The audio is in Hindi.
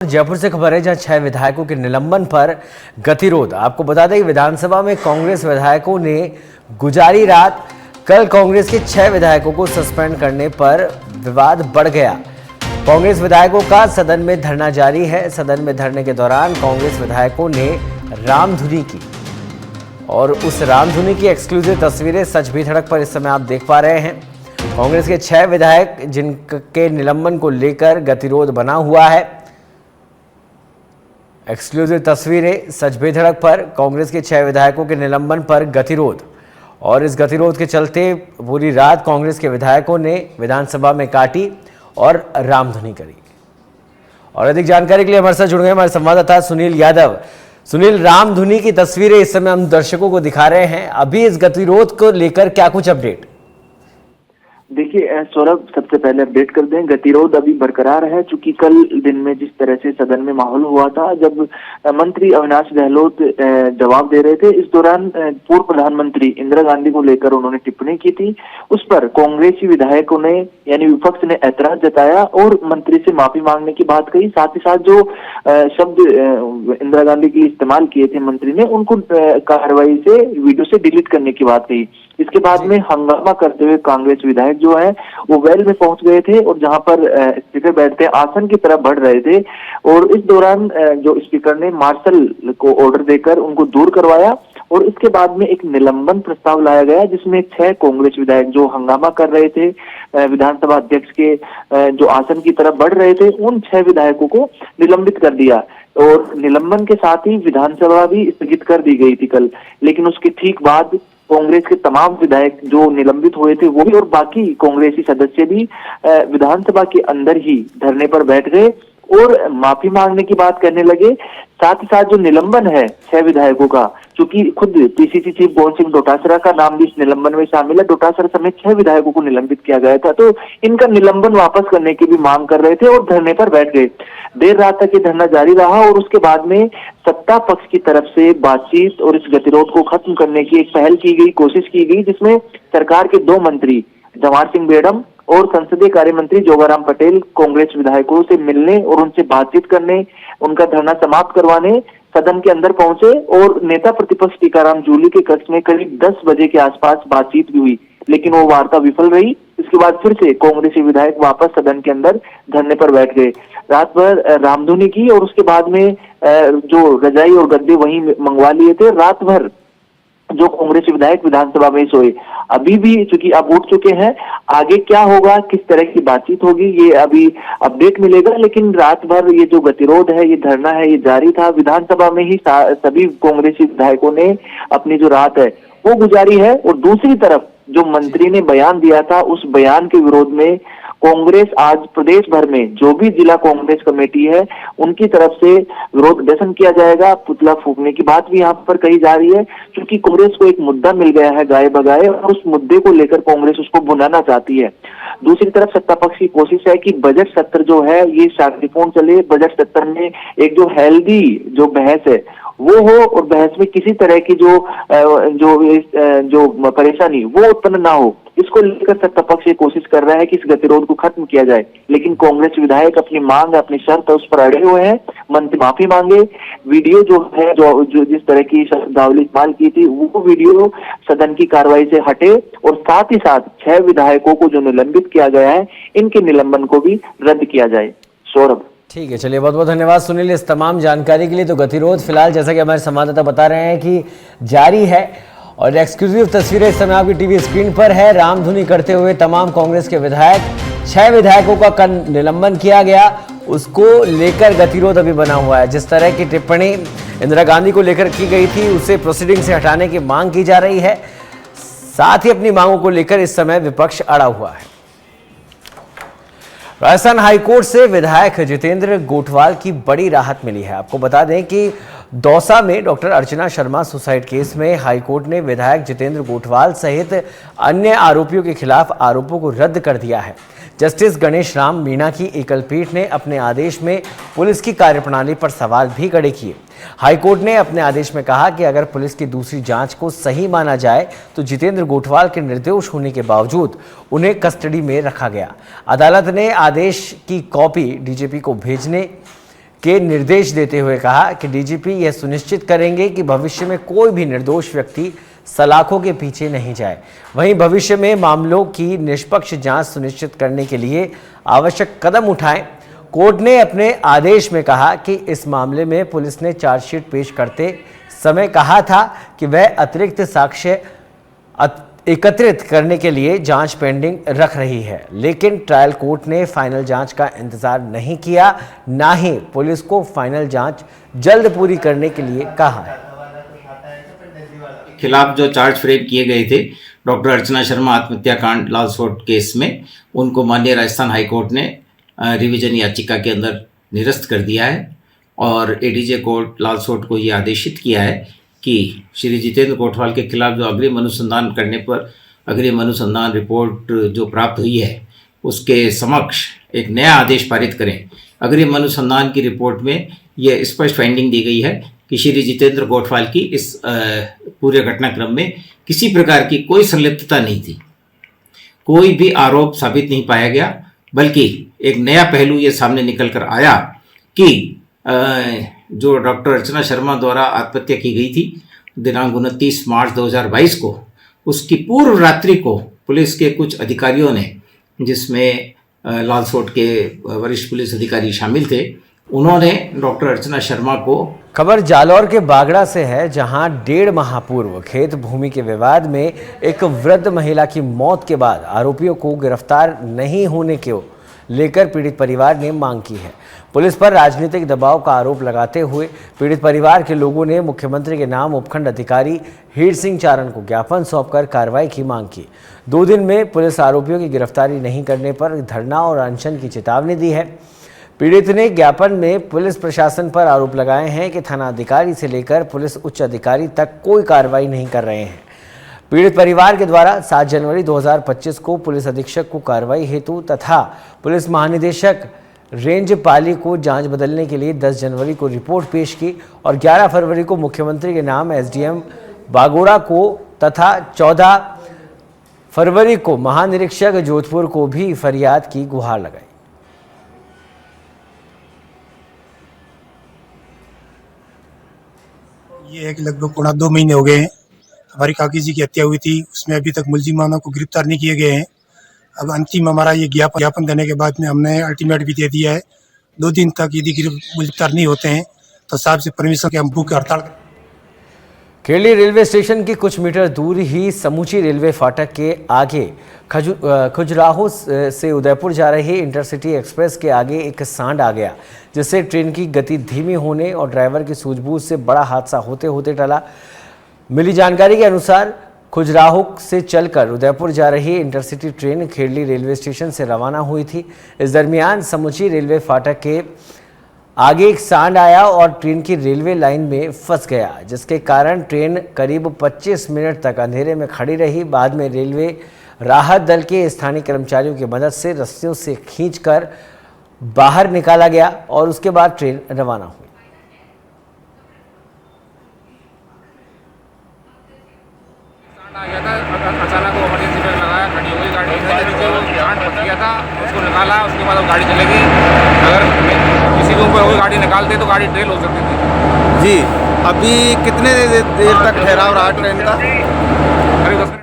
जयपुर से खबर है जहां 6 विधायकों के निलंबन पर गतिरोध। आपको बता दें कि विधानसभा में कांग्रेस विधायकों ने गुजारी रात कल कांग्रेस के 6 विधायकों को सस्पेंड करने पर विवाद बढ़ गया। कांग्रेस विधायकों का सदन में धरना जारी है। सदन में धरने के दौरान कांग्रेस विधायकों ने रामधुनी की और उस रामधुनी की एक्सक्लूसिव तस्वीरें सच भी धड़क पर इस समय आप देख पा रहे हैं। कांग्रेस के 6 विधायक जिनके निलंबन को लेकर गतिरोध बना हुआ है। एक्सक्लूसिव तस्वीरें सच बेधड़क पर कांग्रेस के 6 विधायकों के निलंबन पर गतिरोध, और इस गतिरोध के चलते पूरी रात कांग्रेस के विधायकों ने विधानसभा में काटी और रामधुनी करी। और अधिक जानकारी के लिए हमारे साथ जुड़ गए हमारे संवाददाता सुनील यादव। सुनील, रामधुनी की तस्वीरें इस समय हम दर्शकों को दिखा रहे हैं, अभी इस गतिरोध को लेकर क्या कुछ अपडेट? देखिए सौरभ, सबसे पहले अपडेट कर दें, गतिरोध अभी बरकरार है। चूंकि कल दिन में जिस तरह से सदन में माहौल हुआ था, जब मंत्री अविनाश गहलोत जवाब दे रहे थे, इस दौरान पूर्व प्रधानमंत्री इंदिरा गांधी को लेकर उन्होंने टिप्पणी की थी। उस पर कांग्रेसी विधायकों ने यानी विपक्ष ने ऐतराज जताया और मंत्री से माफी मांगने की बात कही। साथ ही साथ जो शब्द इंदिरा गांधी के इस्तेमाल किए थे मंत्री ने, उनको कार्रवाई से वीडियो से डिलीट करने की बात कही। इसके बाद में हंगामा करते हुए कांग्रेस विधायक जो है वो वेल में पहुंच गए थे और जहां पर स्पीकर बैठते आसन की तरफ बढ़ रहे थे, और इस दौरान जो स्पीकर ने मार्शल को ऑर्डर देकर उनको दूर करवाया। और इसके बाद में एक निलंबन प्रस्ताव लाया गया जिसमें 6 कांग्रेस विधायक जो हंगामा कर रहे थे विधानसभा अध्यक्ष के जो आसन की तरफ बढ़ रहे थे, उन 6 विधायकों को निलंबित कर दिया। और निलंबन के साथ ही विधानसभा भी स्थगित कर दी गई थी कल। लेकिन उसके ठीक बाद कांग्रेस के तमाम विधायक जो निलंबित हुए थे वो भी और बाकी कांग्रेसी सदस्य भी विधानसभा के अंदर ही धरने पर बैठ गए और माफी मांगने की बात करने लगे। साथ ही साथ जो निलंबन है 6 विधायकों का, क्योंकि खुद पीसीसी चीफ गोविंद सिंह डोटासरा का नाम भी इस निलंबन में शामिल है, डोटासरा समेत 6 विधायकों को निलंबित किया गया था, तो इनका निलंबन वापस करने की भी मांग कर रहे थे और धरने पर बैठ गए। देर रात तक ये धरना जारी रहा और उसके बाद में सत्ता पक्ष की तरफ से बातचीत और इस गतिरोध को खत्म करने की एक पहल की गई, कोशिश की गई, जिसमें सरकार के 2 मंत्री जवाहर सिंह बेड़म और संसदीय कार्य मंत्री जोगाराम पटेल कांग्रेस विधायकों से मिलने और उनसे बातचीत करने, उनका धरना समाप्त करवाने सदन के अंदर पहुंचे। और नेता प्रतिपक्ष टीकाराम जूली के कक्ष में करीब 10 बजे के आसपास बातचीत भी हुई, लेकिन वो वार्ता विफल रही। इसके बाद फिर से कांग्रेसी विधायक वापस सदन के अंदर धरने पर बैठ गए। रात भर रामधुनी की और उसके बाद में जो रजाई और गद्दे वहीं मंगवा लिए थे। रात भर जो कांग्रेसी विधायक विधानसभा में सोए, अभी भी चूंकि अब उठ चुके हैं, आगे क्या होगा, किस तरह की बातचीत होगी, ये अभी अपडेट मिलेगा। लेकिन रात भर ये जो गतिरोध है, ये धरना है, ये जारी था। विधानसभा में ही सभी कांग्रेसी विधायकों ने अपनी जो रात है वो गुजारी है। और दूसरी तरफ जो मंत्री ने बयान दिया था, उस बयान के विरोध में कांग्रेस आज प्रदेश भर में जो भी जिला कांग्रेस कमेटी है उनकी तरफ से विरोध प्रदर्शन किया जाएगा। पुतला फूंकने की बात भी यहाँ पर कही जा रही है, क्योंकि कांग्रेस को एक मुद्दा मिल गया है गाये बगाए, और उस मुद्दे को लेकर कांग्रेस उसको भुनाना चाहती है। दूसरी तरफ सत्ता पक्ष की कोशिश है कि बजट सत्र जो है ये शांतिपूर्ण चले, बजट सत्र में एक जो हेल्दी जो बहस है वो हो और बहस में किसी तरह की जो परेशानी वो उत्पन्न ना हो। इसको लेकर सत्ता पक्ष ये कोशिश कर रहा है कि इस गतिरोध को खत्म किया जाए। लेकिन कांग्रेस विधायक अपनी मांग, अपनी शर्त उस पर अड़े हुए हैं। मंत्री माफी मांगे, वीडियो जो है जो जिस तरह की शब्दावली इस्तेमाल की थी वो वीडियो सदन की कार्रवाई से हटे, और साथ ही साथ 6 विधायकों को जो निलंबित किया गया है इनके निलंबन को भी रद्द किया जाए। सौरभ, ठीक है, चलिए बहुत बहुत धन्यवाद सुनील इस तमाम जानकारी के लिए। तो गतिरोध फिलहाल जैसा कि हमारे संवाददाता बता रहे हैं कि जारी है, और एक्सक्लूसिव तस्वीरें इस समय आपकी टीवी स्क्रीन पर है। रामधुनी करते हुए तमाम कांग्रेस के विधायक, 6 विधायकों का कल निलंबन किया गया, उसको लेकर गतिरोध अभी बना हुआ है। जिस तरह की टिप्पणी इंदिरा गांधी को लेकर की गई थी उसे प्रोसीडिंग से हटाने की मांग की जा रही है। साथ ही अपनी मांगों को लेकर इस समय विपक्ष अड़ा हुआ है। राजस्थान हाईकोर्ट से विधायक जितेंद्र गोठवाल की बड़ी राहत मिली है। आपको बता दें कि दौसा में doctor Archana Sharma suicide case में हाईकोर्ट ने विधायक जितेंद्र गोठवाल सहित अन्य आरोपियों के खिलाफ आरोपों को रद्द कर दिया है। जस्टिस गणेश राम मीणा की एकल पीठ ने अपने आदेश में पुलिस की कार्यप्रणाली पर सवाल भी खड़े किए। हाईकोर्ट ने अपने आदेश में कहा कि अगर पुलिस की दूसरी जांच को सही माना जाए तो जितेंद्र गोठवाल के निर्दोष होने के बावजूद उन्हें कस्टडी में रखा गया। अदालत ने आदेश की कॉपी डीजीपी को भेजने के निर्देश देते हुए कहा कि डीजीपी यह सुनिश्चित करेंगे कि भविष्य में कोई भी निर्दोष व्यक्ति सलाखों के पीछे नहीं जाए। वहीं भविष्य में मामलों की निष्पक्ष जांच सुनिश्चित करने के लिए आवश्यक कदम उठाएं। कोर्ट ने अपने आदेश में कहा कि इस मामले में पुलिस ने चार्जशीट पेश करते समय कहा था कि वह अतिरिक्त साक्ष्य एकत्रित करने के लिए जांच पेंडिंग रख रही है, लेकिन ट्रायल कोर्ट ने फाइनल जांच का इंतजार नहीं किया, ना ही पुलिस को फाइनल जांच जल्द पूरी करने के लिए कहा है। खिलाफ जो चार्ज फ्रेम किए गए थे डॉक्टर अर्चना शर्मा आत्महत्या कांड लालसोट केस में, उनको माननीय राजस्थान हाईकोर्ट ने रिवीजन याचिका के अंदर निरस्त कर दिया है और एडीजे कोर्ट लालसोट को ये आदेशित किया है कि श्री जितेंद्र कोटवाल के खिलाफ जो अग्रिम अनुसंधान करने पर अग्रिम अनुसंधान रिपोर्ट जो प्राप्त हुई है उसके समक्ष एक नया आदेश पारित करें। अग्रिम अनुसंधान की रिपोर्ट में यह स्पष्ट फाइंडिंग दी गई है कि श्री जितेंद्र कोटवाल की इस पूरे घटनाक्रम में किसी प्रकार की कोई संलिप्तता नहीं थी, कोई भी आरोप साबित नहीं पाया गया, बल्कि एक नया पहलू ये सामने निकल कर आया कि जो डॉक्टर अर्चना शर्मा द्वारा आत्महत्या की गई थी दिनांक 29 मार्च 2022 को, उसकी पूर्व रात्रि को पुलिस के कुछ अधिकारियों ने, जिसमें लालसोट के वरिष्ठ पुलिस अधिकारी शामिल थे, उन्होंने डॉक्टर अर्चना शर्मा को। खबर जालौर के बागड़ा से है, जहां 1.5 माह पूर्व खेत भूमि के विवाद में एक वृद्ध महिला की मौत के बाद आरोपियों को गिरफ्तार नहीं होने को लेकर पीड़ित परिवार ने मांग की है। पुलिस पर राजनीतिक दबाव का आरोप लगाते हुए पीड़ित परिवार के लोगों ने मुख्यमंत्री के नाम उपखंड अधिकारी हीर सिंह चारण को ज्ञापन सौंपकर कार्रवाई की मांग की। 2 दिन में पुलिस आरोपियों की गिरफ्तारी नहीं करने पर धरना और अनशन की चेतावनी दी है। पीड़ित ने ज्ञापन में पुलिस प्रशासन पर आरोप लगाए हैं कि थाना अधिकारी से लेकर पुलिस उच्च अधिकारी तक कोई कार्रवाई नहीं कर रहे हैं। पीड़ित परिवार के द्वारा 7 जनवरी 2025 को पुलिस अधीक्षक को कार्रवाई हेतु तथा पुलिस महानिदेशक रेंज पाली को जांच बदलने के लिए 10 जनवरी को रिपोर्ट पेश की और 11 फरवरी को मुख्यमंत्री के नाम एसडीएम बागोड़ा को तथा 14 फरवरी को महानिरीक्षक जोधपुर को भी फरियाद की गुहार लगाई। ये एक लगभग 2 महीने हो गए हैं हमारी काकी जी की हत्या हुई थी, उसमें अभी तक मुलजिमानों को गिरफ्तार नहीं किए गए हैं। अब अंतिम हमारा ये ज्ञापन देने के बाद में हमने अल्टीमेट भी दे दिया है, 2 दिन तक यदि गिरफ्तार नहीं होते हैं तो साहब से परमिशन के हम भूख हड़ताल। खेड़ी रेलवे स्टेशन की कुछ मीटर दूर ही समूची रेलवे फाटक के आगे खजुराहो से उदयपुर जा रही इंटरसिटी एक्सप्रेस के आगे एक सांड आ गया, जिससे ट्रेन की गति धीमी होने और ड्राइवर की सूझबूझ से बड़ा हादसा होते होते टला। मिली जानकारी के अनुसार खजुराहो से चलकर उदयपुर जा रही intercity train Khedi railway station से रवाना हुई थी। इस दरमियान समूची रेलवे फाटक के आगे एक सांड आया और ट्रेन की रेलवे लाइन में फंस गया, जिसके कारण ट्रेन करीब 25 मिनट तक अंधेरे में खड़ी रही। बाद में रेलवे राहत दल के स्थानीय कर्मचारियों की मदद से रस्सियों से खींचकर बाहर निकाला गया और उसके बाद ट्रेन रवाना हुई। अचानक वो इमरजेंसी ब्रेक लगाया, खड़ी हो गई गाड़ी, नीचे वो सांड फंस गया था, उसको निकाला, उसके बाद वो गाड़ी चलेगी। अगर किसी के ऊपर वो गाड़ी निकालते तो गाड़ी ट्रेल हो सकती थी। जी, अभी कितने देर तक ठहराव रहा ट्रेन का? करीब 10 मिनट।